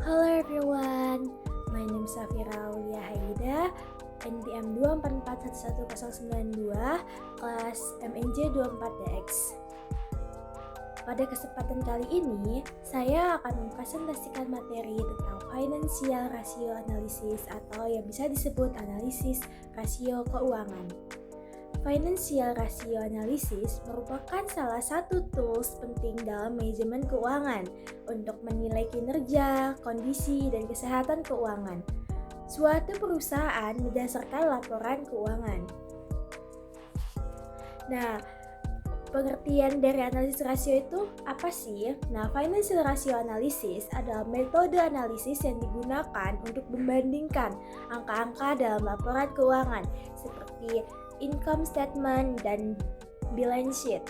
Hello everyone, my name is Safira Aulia Haida, NPM 2441192, kelas MNJ 24DX. Pada kesempatan kali ini, saya akan mempresentasikan materi tentang Financial Ratio Analysis atau yang bisa disebut analisis rasio keuangan. Financial Ratio Analysis merupakan salah satu tools penting dalam manajemen keuangan untuk menilai kinerja, kondisi, dan kesehatan keuangan suatu perusahaan berdasarkan laporan keuangan. Nah, pengertian dari analisis rasio itu apa sih? Nah, Financial Ratio Analysis adalah metode analisis yang digunakan untuk membandingkan angka-angka dalam laporan keuangan seperti income statement dan balance sheet.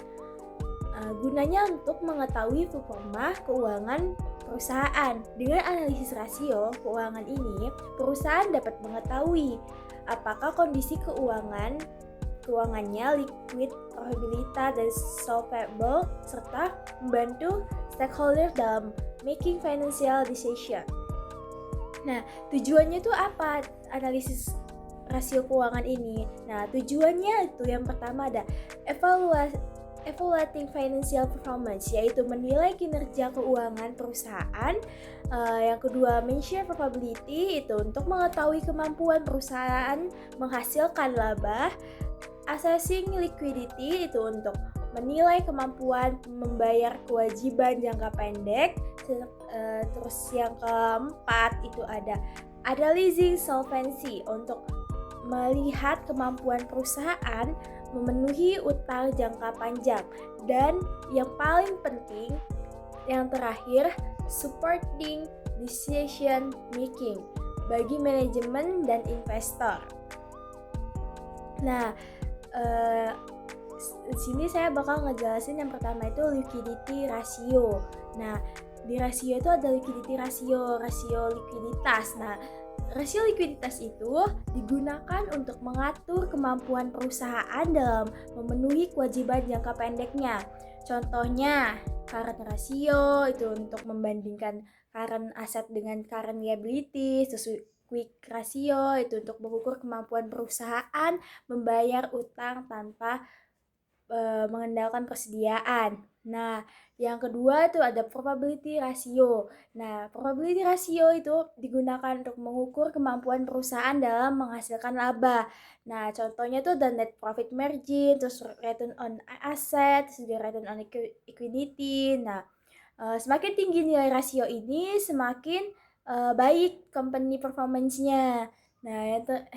Gunanya untuk mengetahui performa keuangan perusahaan. Dengan analisis rasio keuangan ini, perusahaan dapat mengetahui apakah kondisi keuangannya liquid, profitabilitas, dan solvable, serta membantu stakeholder dalam making financial decision. Nah, tujuannya itu apa analisis rasio keuangan ini? Nah, tujuannya itu yang pertama ada evaluating financial performance, yaitu menilai kinerja keuangan perusahaan. Yang kedua, measure probability, itu untuk mengetahui kemampuan perusahaan menghasilkan laba. Assessing liquidity, itu untuk menilai kemampuan membayar kewajiban jangka pendek. Terus yang keempat itu ada analyzing solvency, untuk melihat kemampuan perusahaan memenuhi utang jangka panjang. Dan yang paling penting, yang terakhir, supporting decision making bagi manajemen dan investor. Nah, di sini saya bakal ngejelasin yang pertama itu liquidity ratio. Nah, di rasio itu ada liquidity ratio, rasio likuiditas. Nah, rasio likuiditas itu digunakan untuk mengatur kemampuan perusahaan dalam memenuhi kewajiban jangka pendeknya. Contohnya, current ratio itu untuk membandingkan current asset dengan current liability. Quick ratio itu untuk mengukur kemampuan perusahaan membayar utang tanpa mengandalkan persediaan. Nah, yang kedua itu ada probability ratio. Nah, probability ratio itu digunakan untuk mengukur kemampuan perusahaan dalam menghasilkan laba. Nah, contohnya itu ada net profit margin, terus return on asset, terus juga return on equity. Nah, semakin tinggi nilai rasio ini, semakin baik company performance-nya. Nah,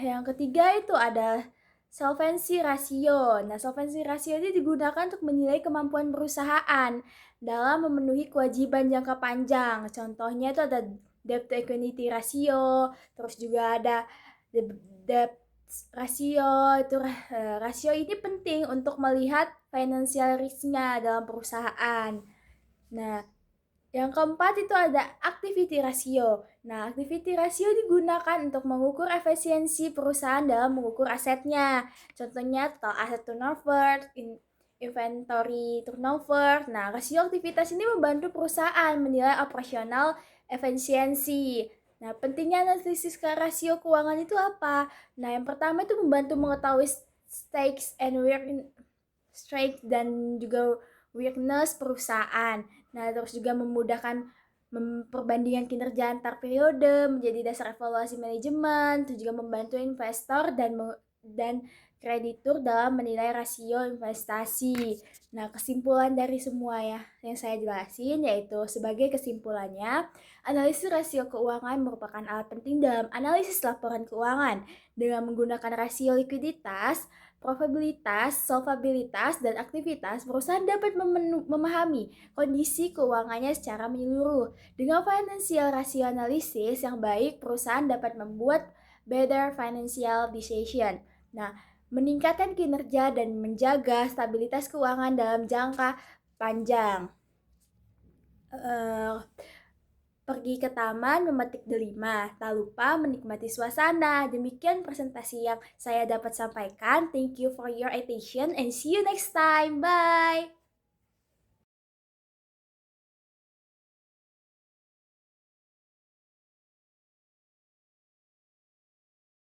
yang ketiga itu ada solvency ratio. Nah, solvency ratio ini digunakan untuk menilai kemampuan perusahaan dalam memenuhi kewajiban jangka panjang. Contohnya itu ada debt to equity ratio, terus juga ada debt ratio. Itu rasio ini penting untuk melihat financial risk-nya dalam perusahaan. Nah, yang keempat itu ada activity ratio. Nah, activity ratio digunakan untuk mengukur efisiensi perusahaan dalam mengukur asetnya. Contohnya total asset turnover, inventory turnover. Nah, rasio aktivitas ini membantu perusahaan menilai operasional efisiensi. Nah, pentingnya analisis rasio keuangan itu apa? Nah, yang pertama itu membantu mengetahui strengths dan juga weakness perusahaan. Nah, terus juga memudahkan perbandingan kinerja antar periode menjadi dasar evaluasi manajemen, itu juga membantu investor dan kreditur dalam menilai rasio investasi. Nah, kesimpulan dari semua yang saya jelasin yaitu sebagai kesimpulannya, analisis rasio keuangan merupakan alat penting dalam analisis laporan keuangan. Dengan menggunakan rasio likuiditas, probabilitas, solvabilitas, dan aktivitas, perusahaan dapat memahami kondisi keuangannya secara menyeluruh. Dengan financial ratio analysis yang baik, perusahaan dapat membuat better financial decision. Nah, meningkatkan kinerja dan menjaga stabilitas keuangan dalam jangka panjang. Pergi ke taman memetik delima, tak lupa menikmati suasana. Demikian presentasi yang saya dapat sampaikan. Thank you for your attention and see you next time. Bye!